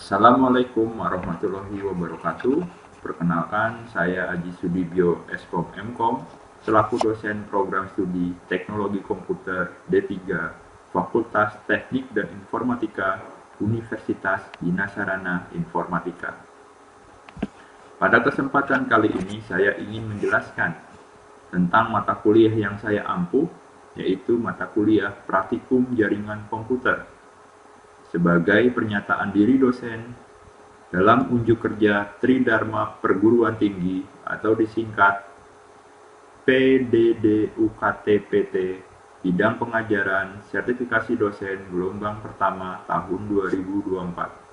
Assalamualaikum warahmatullahi wabarakatuh. Perkenalkan, saya Aji Sudibyo, Eskom Mkom, selaku dosen program studi Teknologi Komputer D3, Fakultas Teknik dan Informatika, Universitas Dina Sarana Informatika. Pada kesempatan kali ini, saya ingin menjelaskan tentang mata kuliah yang saya ampuh, yaitu mata kuliah Praktikum Jaringan Komputer. Sebagai pernyataan diri dosen dalam unjuk kerja Tridharma Perguruan Tinggi atau disingkat PDDUKT-PT bidang pengajaran sertifikasi dosen gelombang pertama tahun 2024.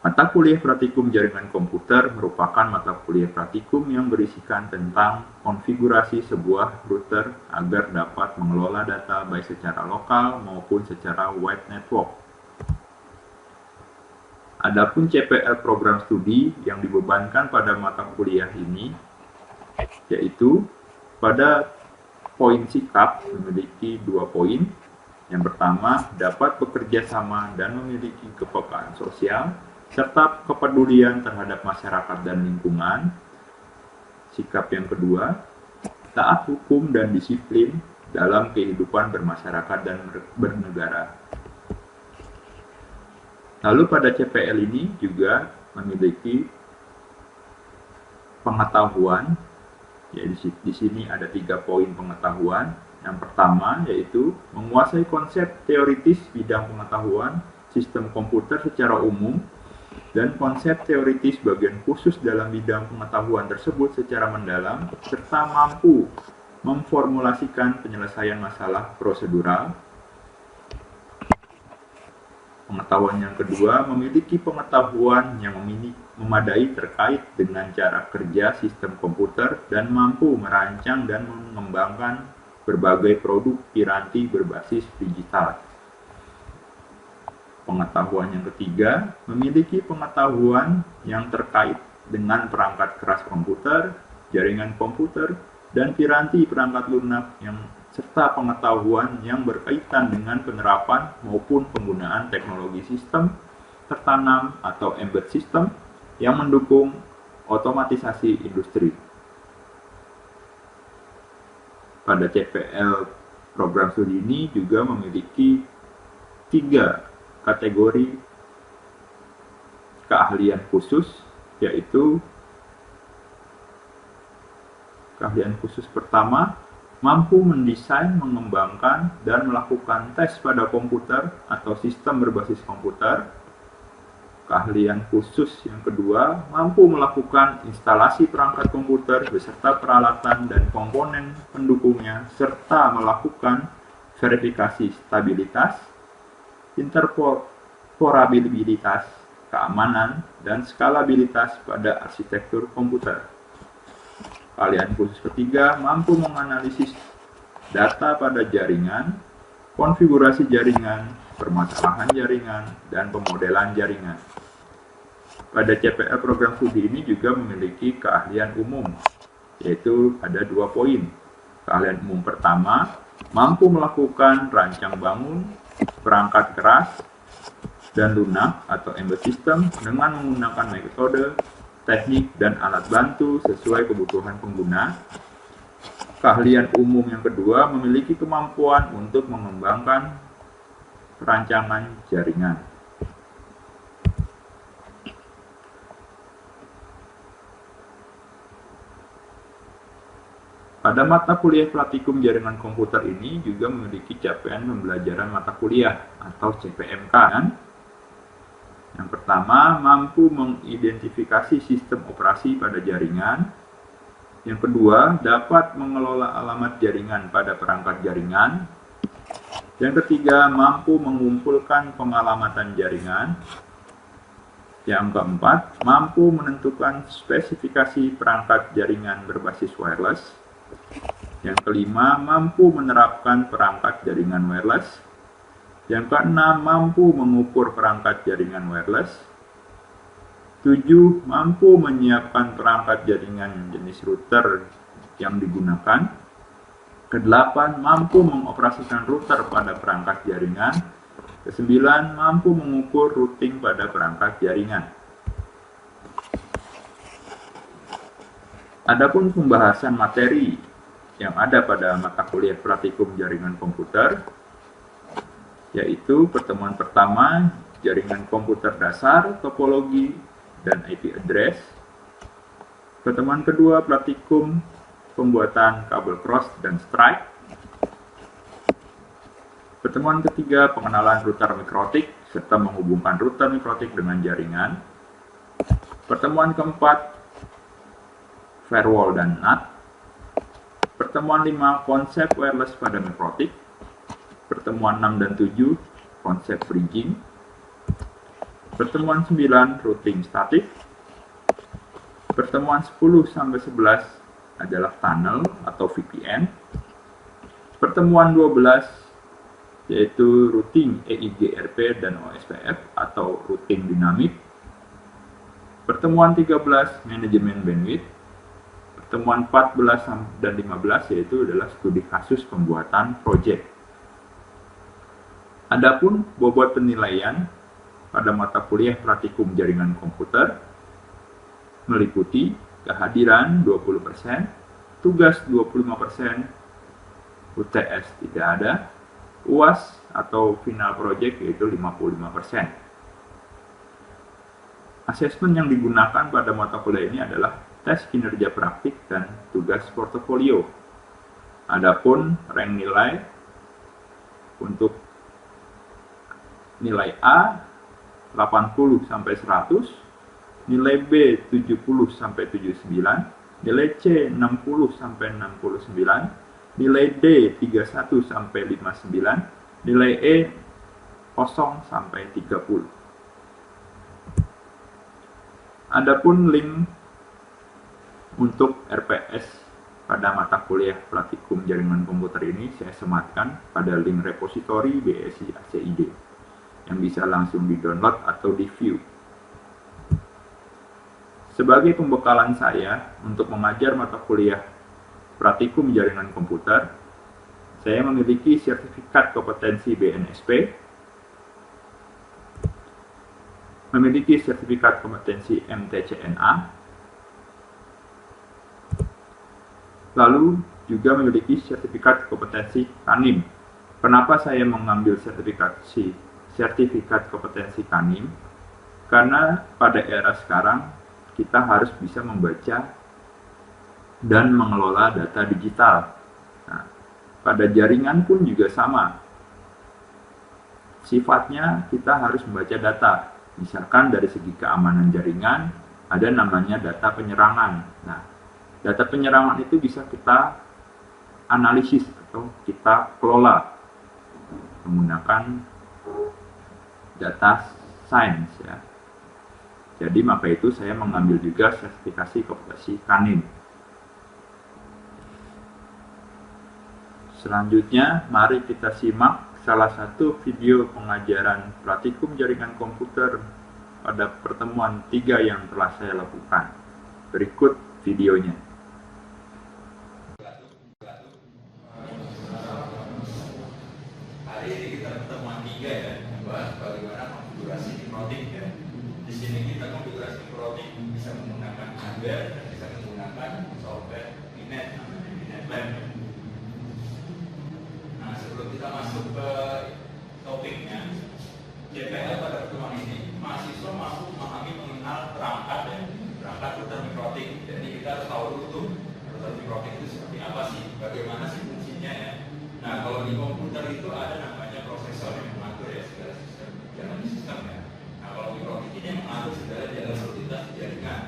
Mata kuliah Praktikum Jaringan Komputer merupakan mata kuliah praktikum yang berisikan tentang konfigurasi sebuah router agar dapat mengelola data baik secara lokal maupun secara wide network. Adapun CPL program studi yang dibebankan pada mata kuliah ini, yaitu pada poin sikap memiliki 2 poin. Yang pertama, dapat bekerja sama dan memiliki kepekaan sosial, serta kepedulian terhadap masyarakat dan lingkungan. Sikap yang kedua, taat hukum dan disiplin dalam kehidupan bermasyarakat dan bernegara. Lalu pada CPL ini juga memiliki pengetahuan, ya di sini ada 3 poin pengetahuan. Yang pertama yaitu menguasai konsep teoritis bidang pengetahuan sistem komputer secara umum dan konsep teoritis bagian khusus dalam bidang pengetahuan tersebut secara mendalam, serta mampu memformulasikan penyelesaian masalah prosedural. Pengetahuan yang kedua, memiliki pengetahuan yang memadai terkait dengan cara kerja sistem komputer dan mampu merancang dan mengembangkan berbagai produk piranti berbasis digital. Pengetahuan yang ketiga, memiliki pengetahuan yang terkait dengan perangkat keras komputer, jaringan komputer, dan piranti perangkat lunak serta pengetahuan yang berkaitan dengan penerapan maupun penggunaan teknologi sistem tertanam atau embedded system yang mendukung otomatisasi industri. Pada CPL program studi ini juga memiliki 3 kategori keahlian khusus, yaitu keahlian khusus pertama, mampu mendesain, mengembangkan, dan melakukan tes pada komputer atau sistem berbasis komputer. Keahlian khusus yang kedua, mampu melakukan instalasi perangkat komputer beserta peralatan dan komponen pendukungnya, serta melakukan verifikasi stabilitas, interoperabilitas, keamanan, dan skalabilitas pada arsitektur komputer. Keahlian khusus ketiga, mampu menganalisis data pada jaringan, konfigurasi jaringan, permasalahan jaringan, dan pemodelan jaringan. Pada CPL program studi ini juga memiliki keahlian umum, yaitu ada 2 poin. Keahlian umum pertama, mampu melakukan rancang bangun perangkat keras dan lunak atau embedded system dengan menggunakan metode, teknik, dan alat bantu sesuai kebutuhan pengguna. Keahlian umum yang kedua memiliki kemampuan untuk mengembangkan perancangan jaringan. Pada mata kuliah Praktikum Jaringan Komputer ini juga memiliki capaian pembelajaran mata kuliah atau CPMK. Yang pertama, mampu mengidentifikasi sistem operasi pada jaringan. Yang kedua, dapat mengelola alamat jaringan pada perangkat jaringan. Yang ketiga, mampu mengumpulkan pengalamatan jaringan. Yang keempat, mampu menentukan spesifikasi perangkat jaringan berbasis wireless. Yang kelima, mampu menerapkan perangkat jaringan wireless. Yang keenam, mampu mengukur perangkat jaringan wireless. 7. Mampu menyiapkan perangkat jaringan jenis router yang digunakan. Kedelapan, mampu mengoperasikan router pada perangkat jaringan. Kesembilan, mampu mengukur routing pada perangkat jaringan. Adapun pembahasan materi yang ada pada mata kuliah praktikum jaringan komputer, yaitu pertemuan pertama, jaringan komputer dasar, topologi, dan IP address. Pertemuan kedua, praktikum pembuatan kabel cross dan strike. Pertemuan ketiga, pengenalan router mikrotik serta menghubungkan router mikrotik dengan jaringan. Pertemuan keempat, firewall dan NAT. Pertemuan 5, konsep wireless pada mikrotik. Pertemuan 6 dan 7, konsep bridging. Pertemuan 9, routing statik. Pertemuan 10 sampai 11 adalah tunnel atau VPN. Pertemuan 12 yaitu routing EIGRP dan OSPF atau routing dinamik. Pertemuan 13 manajemen bandwidth. Pertemuan 14 dan 15 yaitu adalah studi kasus pembuatan proyek. Adapun bobot penilaian pada mata kuliah praktikum jaringan komputer meliputi kehadiran 20%, tugas 25%, UTS tidak ada, UAS atau final project yaitu 55%. Asesmen yang digunakan pada mata kuliah ini adalah tes kinerja praktik dan tugas portofolio. Adapun rank nilai untuk nilai A 80 sampai 100, nilai B 70 sampai 79, nilai C 60 sampai 69, nilai D 31 sampai 59, nilai E 0 sampai 30. Adapun link untuk RPS pada mata kuliah praktikum jaringan komputer ini saya sematkan pada link repositori BSI ACID yang bisa langsung di-download atau di-view. Sebagai pembekalan saya untuk mengajar mata kuliah praktikum jaringan komputer, saya memiliki sertifikat kompetensi BNSP, memiliki sertifikat kompetensi MTCNA, lalu juga memiliki sertifikat kompetensi KANIM. Kenapa saya mengambil sertifikat kompetensi KANIM? Karena pada era sekarang kita harus bisa membaca dan mengelola data digital. Nah, pada jaringan pun juga sama. Sifatnya kita harus membaca data. Misalkan dari segi keamanan jaringan, ada namanya data penyerangan. Nah, data penyerangan itu bisa kita analisis atau kita kelola menggunakan data science ya. Jadi maka itu saya mengambil juga sertifikasi kompetensi KANIM. Selanjutnya, mari kita simak salah satu video pengajaran praktikum jaringan komputer pada pertemuan 3 yang telah saya lakukan. Berikut videonya. Hari ini kita pertemuan 3 ya, membahas bagaimana konfigurasi mikrotik ya. Di sini kita konfigurasi mikrotik bisa menggunakan hardware dan bisa menggunakan software Minet, Minet Lab. Nah, sebelum kita masuk ke topiknya, JPL pada pertemuan ini mahasiswa mampu memahami mengenal perangkat ya, perangkat router mikrotik. Jadi kita harus tahu dulu tuh router mikrotik itu seperti apa sih, bagaimana sih fungsinya ya. Nah, kalau di komputer itu ada namanya prosesor yang mengatur ya segala sistem jalan sistem ya. Nah, kalau mikrotik ini mengatur segala jalan lintas jaringan.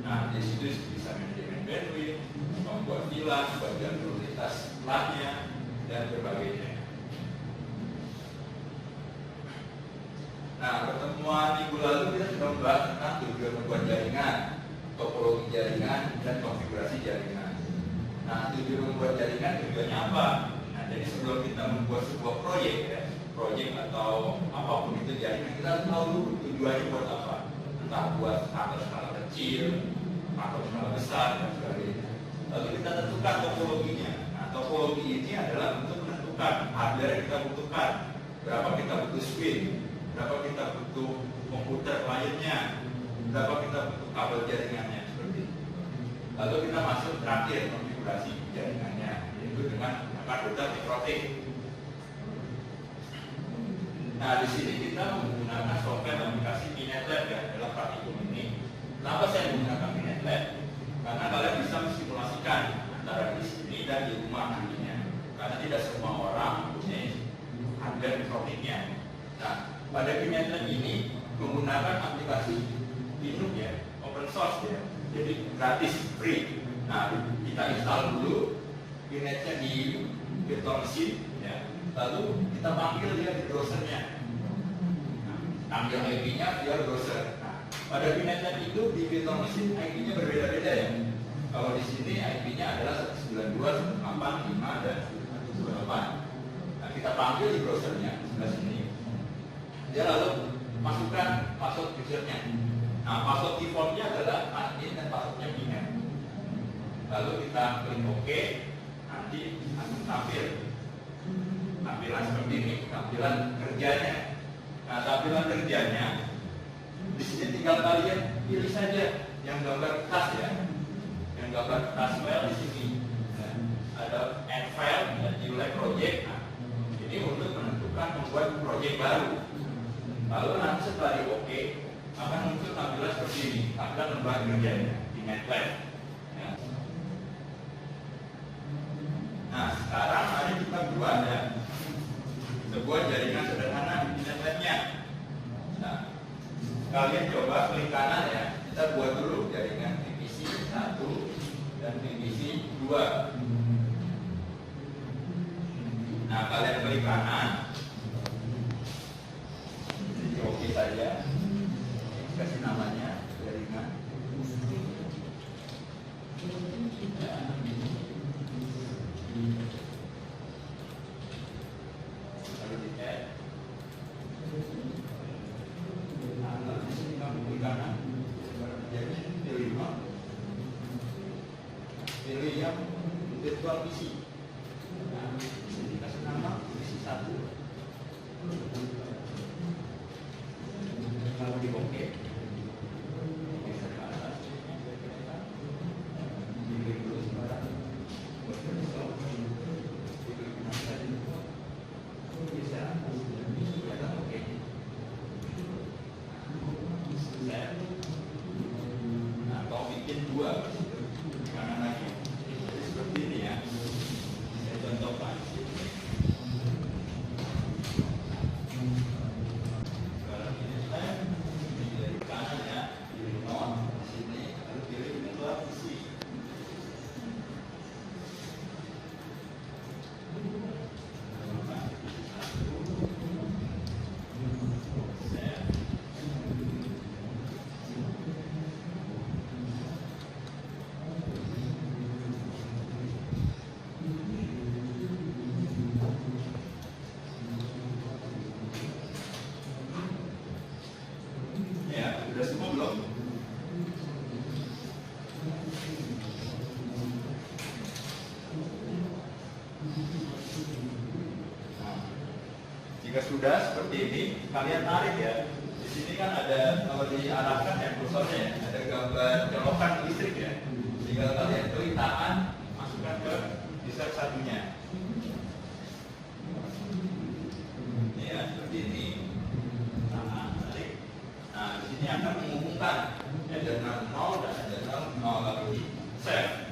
Nah, di situ bisa manajemen bandwidth, membuat VLAN, bagian prioritas LAN-nya, dan berbagai. Nah, pertemuan minggu lalu kita sudah membahas tentang tujuan membuat jaringan, topologi jaringan, dan konfigurasi jaringan. Nah, tujuan membuat jaringan tujuannya apa? Nah, jadi sebelum kita membuat sebuah proyek ya, proyek atau apapun itu jaringan, kita harus tahu dulu tujuannya buat apa. Entah buat kantor skala kecil, kantor skala besar, dan sebagainya. Lalu kita tentukan topologinya. Nah, topologi SOMI ini adalah untuk menentukan hardware yang kita butuhkan, berapa kita butuh switch, berapa kita butuh komputer kliennya, berapa kita butuh kabel jaringannya, seperti itu. Lalu kita masuk terakhir konfigurasi jaringannya, yaitu dengan menggunakan router mikrotik. Nah, di sini kita menggunakan software aplikasi MinNetLab ya dalam praktikum ini. Kenapa saya menggunakan MinNetLab? Karena kalian bisa mensimulasikan antara di sini dan di rumah nantinya. Karena tidak semua orang punya hardware mikrotiknya. Nah, pada MinNetLab ini menggunakan aplikasi Linux ya, open source ya, jadi gratis, free. Nah, kita install dulu MinNetLab di virtual machine ya, lalu kita panggil dia di browsernya. Nah, ambil IP-nya via browser. Nah, pada MinNetLab itu di virtual machine IP-nya berbeda-beda ya. Kalau di sini IP-nya adalah 192.168 dan 128. Nah, kita panggil di browsernya sebelah sini. Dia lalu masukkan password usernya. Nah, password defaultnya adalah admin dan passwordnya MinNet. Lalu kita klik OK, nanti akan tampil tampilan seperti ini, tampilan kerjanya. Nah, tampilan kerjanya di sini tinggal kalian pilih saja yang gambar tas ya, yang gambar tas file di sini. Nah, ada add file dan new project. Nah, ini untuk menentukan membuat project baru. Lalu nanti setelah di OK akan muncul tampilan seperti ini, tampilan lembaga kerjanya di MinNetLab. Ya. Nah, sekarang mari kita buat ya sebuah jaringan sederhana di MinNetLab-nya. Nah, kalian coba klik kanan ya, kita buat dulu jaringan PVC 1 dan PVC 2. Nah, kalian klik kanan, jadi oke saja, kasih namanya jaringan. Ya. Lalu di add. Nah, lalu di sini kamu klik kanan, jadi pilih no. Pilih yang virtual PC. Nah, ini kasih nama PC 1. Lalu di OK. Nah, kau bikin dua kanan lagi. Jadi seperti ini ya. Saya contohkan. Sekarang ini saya pilih kanan ya, pilih non di sini, lalu pilih virtual PC. Ya, sudah semua belum? Nah, jika sudah seperti ini, kalian tarik ya. Di sini kan ada, kalau diarahkan ya kursornya ya, ada gambar colokan listrik ya. Tinggal kalian klik tangan, masukkan ke disk satunya. Ini ya, seperti ini. Nah, di sini akan mengumumkan ada 0 dan ada 0 lalu di save.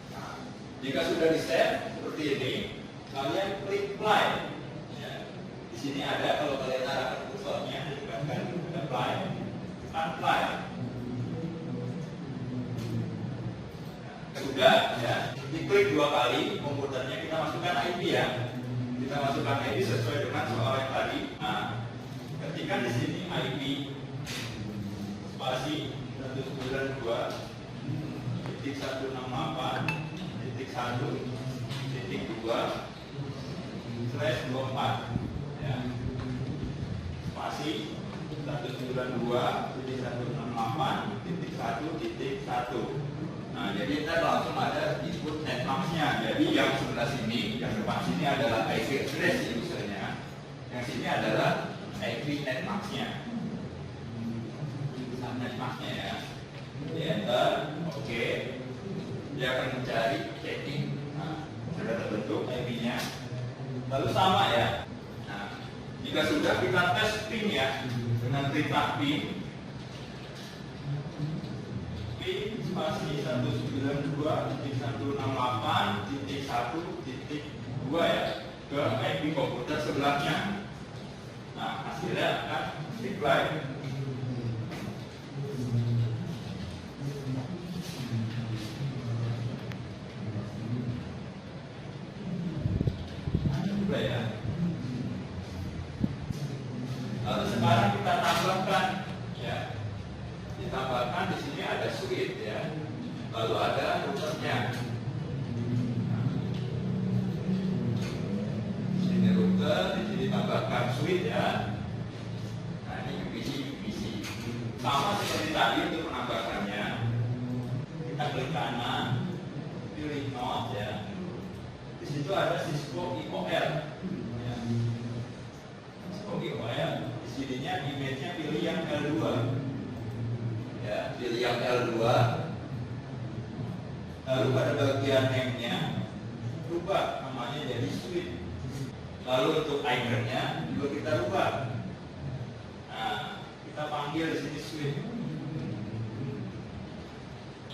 Nah, jika sudah di save seperti ini, kalian klik play. Ya. Di sini ada, kalau kalian arahkan kursornya, dikatakan ada play, unplay. Sudah ya, diklik 2 kali, komputernya kita masukkan IP ya. Kita masukkan IP sesuai dengan soal yang tadi. Nah, ketika di sini IP spasi 192.168.1.2/24 ya. Spasi 192.168.1.1. Nah, jadi kita langsung ada input netmasknya. Jadi yang sebelah sini, yang depan sini adalah IP address usernya. Yang sini adalah IP netmasknya. Netmasknya ya. Di enter, oke. Dia akan mencari checking. Nah, sudah terbentuk IP-nya. Lalu sama ya. Nah, jika sudah kita tes pin ya dengan perintah pin spasi 192.168.1.2 ya ke IP komputer sebelahnya. Nah, hasilnya akan decline. Ya. Lalu sekarang kita tambahkan, ya, ditambahkan di sini ada switch ya, lalu ada routernya. Di sini router, di sini tambahkan switch ya. Nah ini UPC. Sama seperti tadi untuk penambahkannya, kita klik kanan, pilih node ya. Di situ ada Cisco IOL. Ya. Cisco IOL. Di sininya image-nya pilih yang L2. Ya, pilih yang L2. Lalu pada bagian name-nya rubah namanya jadi switch. Lalu untuk icon-nya juga kita rubah. Nah, kita panggil di sini switch.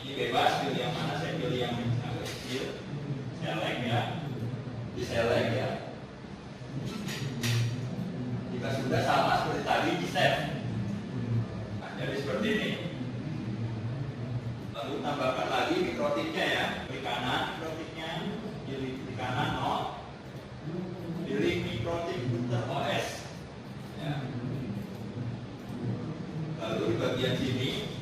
Ini bebas pilih yang mana, saya pilih yang agak kecil. Select ya, di select ya. Jika sudah sama seperti tadi di save. Nah, jadi seperti ini. Lalu tambahkan lagi mikrotiknya ya. Klik kanan mikrotiknya, pilih klik kanan node, pilih mikrotik router OS. Ya. Lalu di bagian sini,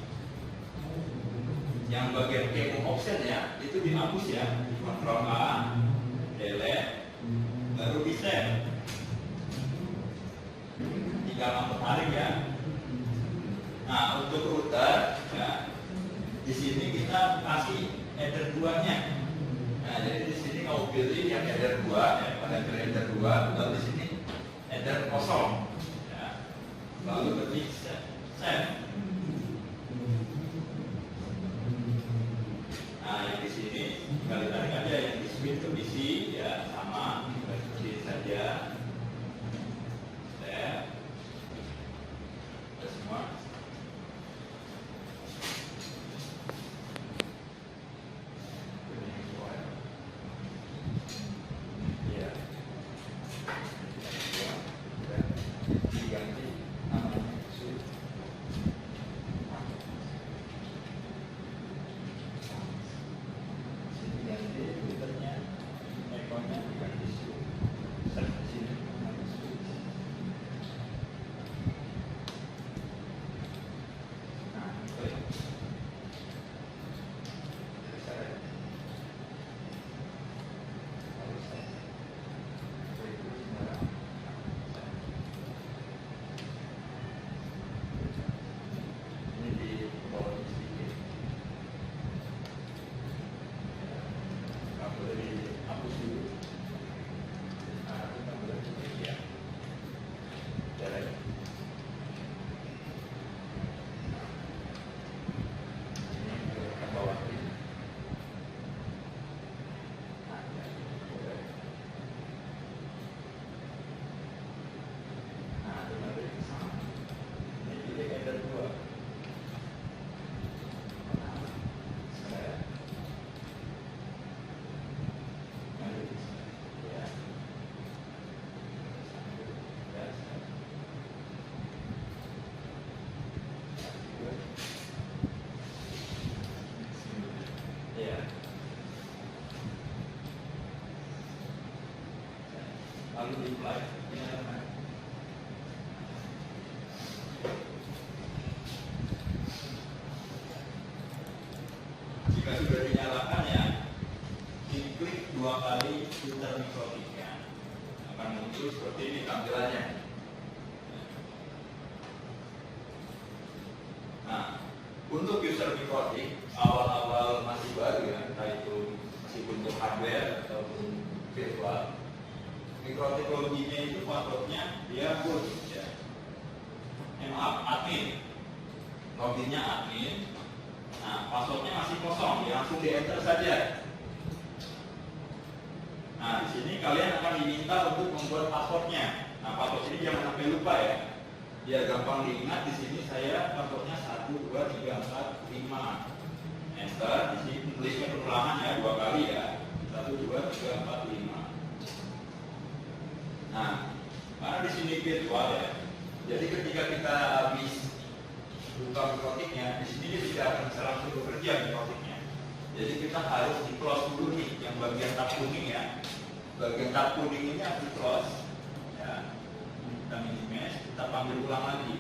yang bagian keyboard option ya, itu dihapus ya. Ctrl A, delete, baru di save. Jika mau tarik ya. Nah untuk router, ya, di sini kita kasih header 2-nya. Nah jadi di sini mau pilih yang header 2, ya, pada header 2, lalu di sini header kosong. Ya. Lalu ketik save. Nah yang di sini kali tarik aja yang di switch ke PC ya sama seperti saja. Saya semua. Ya. Diganti namanya switch. Lalu di apply. Jika sudah dinyalakan ya, diklik 2 kali filter mikrotiknya, akan muncul seperti ini tampilannya. Untuk user mikrotik awal-awal masih baru ya, entah itu masih bentuk hardware ataupun virtual, mikrotik loginya itu passwordnya dia full ya. Maaf, admin, loginnya admin. Nah, passwordnya masih kosong, ya langsung di enter saja. Nah, di sini kalian akan diminta untuk membuat passwordnya. Nah, password ini jangan sampai lupa ya. Biar gampang diingat, di sini saya passwordnya 1, 2, 3, 4, 5. Enter, di sini tulisnya perulangan ya, 2 kali ya. 1, 2, 3, 4, 5. Nah, karena di sini virtual ya. Jadi ketika kita habis buka mikrotiknya, di sini dia tidak akan bisa langsung bekerja mikrotiknya. Jadi kita harus di close dulu nih, yang bagian tab kuning ya. Bagian tab kuning ini harus di close. Ya. Kita minimize, kita panggil ulang lagi.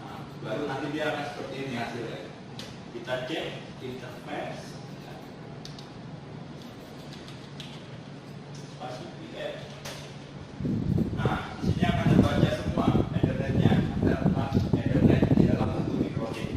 Nah, baru nanti dia akan seperti ini hasilnya. Kita cek interface. Spasi PDF. Nah, di sini akan terbaca semua ethernet-nya. Ada 4 ethernet di dalam satu mikrotik.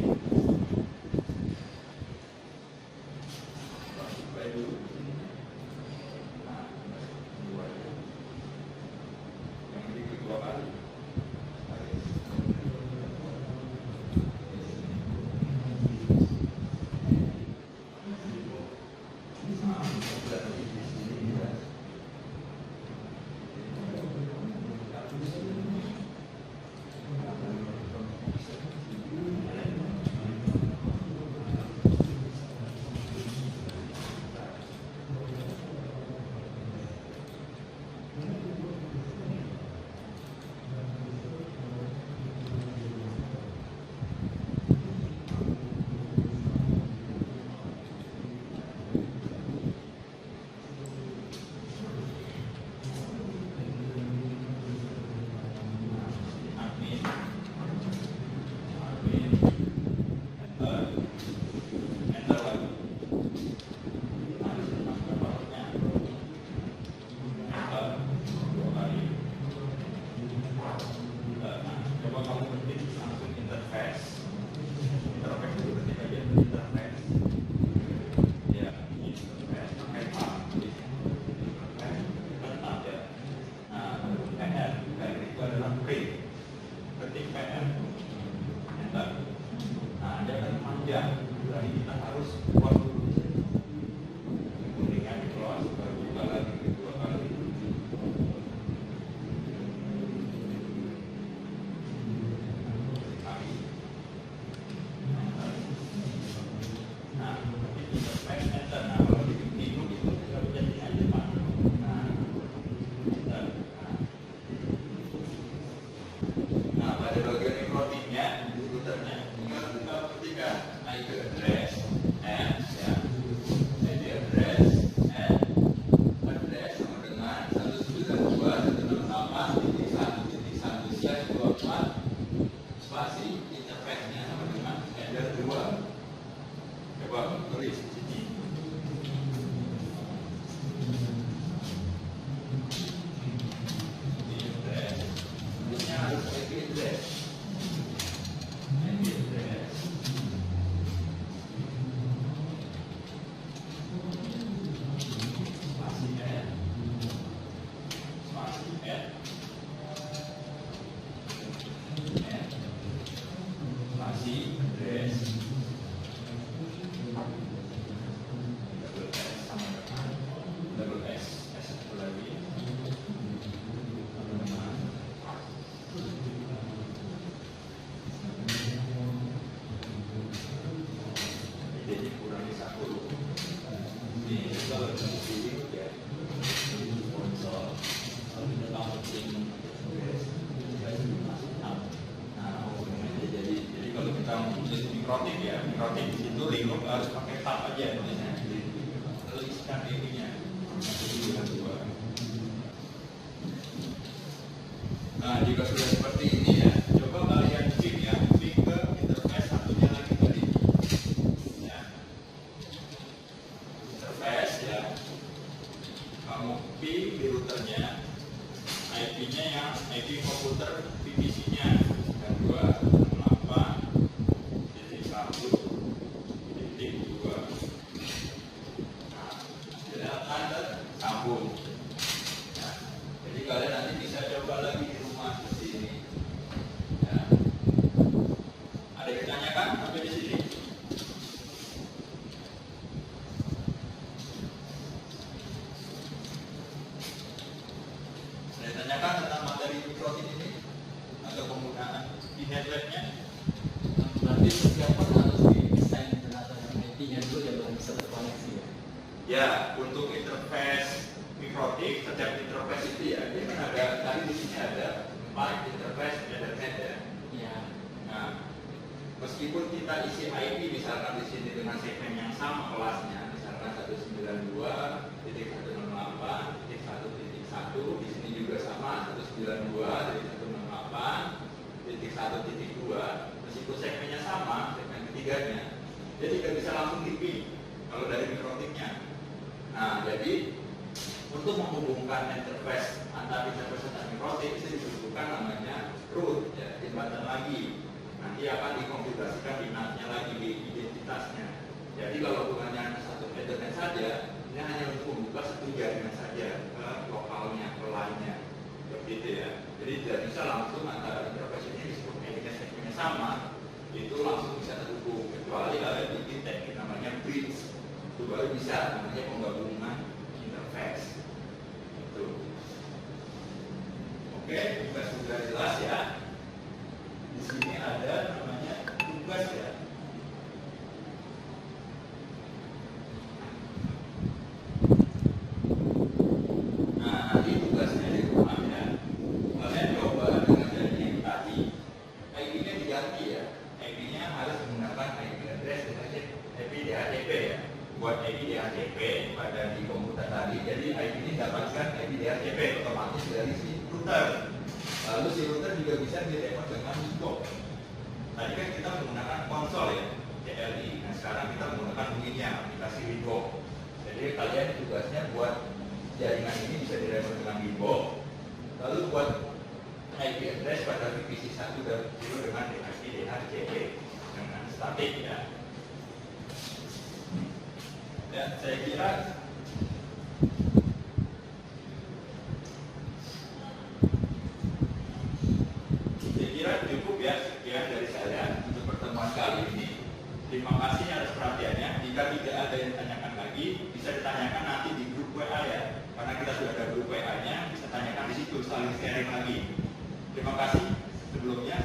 Mikrotik ya, mikrotik di situ lingkup harus pakai tab aja tulisnya. Lalu isikan ininya. Nah, jika sudah seperti ini ya, coba kalian klik ya, klik ke interface satunya lagi tadi. Ya. Interface ya. Kamu pilih di routernya, IP-nya yang IP komputer PPC-nya. Dan 2 networknya. Berarti persiapan harus didesain dengan IT-nya dulu ya baru bisa terkoneksi ya. Ya, untuk interface mikrotik, setiap interface itu ya, dia kan ada, tadi di sini ada 4 interface Ethernet ya. Iya. Nah, meskipun kita isi IP misalkan di sini dengan segmen yang sama kelasnya, misalkan 192.168.1.1, di sini juga sama 192.168.1.2, meskipun segmennya sama, segmen ketiganya, dia tidak bisa langsung di-ping kalau dari mikrotiknya. Nah, jadi untuk menghubungkan interface antar mikrotik itu dibutuhkan namanya root, ya, jembatan lagi. Nanti akan dikonfigurasikan di NAT-nya lagi, di identitasnya. Jadi kalau bukannya satu Ethernet saja, ini hanya untuk membuka satu jaringan saja ke lokalnya, ke line-nya, seperti itu ya. Jadi tidak bisa langsung antara interface ini meskipun segmennya sama, itu langsung bisa terhubung, kecuali ada bikin teknik namanya bridge, itu baru bisa, namanya penggabungan interface. Itu. Oke, tugas sudah jelas ya. Di sini ada namanya tugas ya. Nah, nanti tugasnya di rumah ya. Kalian coba dengan jaringan tadi, IP-nya diganti ya. IP-nya harus menggunakan IP address dengan IP DHCP ya. Buat IP DHCP pada di komputer tadi, jadi IP ini dapatkan IP DHCP otomatis dari si router. Lalu si router juga bisa direpot dengan Windbox. Tadi kan kita menggunakan konsol ya, CLI. Nah sekarang kita menggunakan bunyinya, aplikasi Windbox. Jadi kalian tugasnya buat jaringan ini bisa direpot dengan Windbox. Lalu buat IP address pada VPC 1 dan 0 dengan IP DHCP dengan statik ya. Dan saya kira cukup ya, sekian dari saya untuk pertemuan kali ini. Terima kasih atas perhatiannya. Jika tidak ada yang ditanyakan lagi, bisa ditanyakan nanti di grup WA ya. Karena kita sudah ada grup WA-nya, bisa tanyakan di situ, saling sharing lagi. Terima kasih sebelumnya.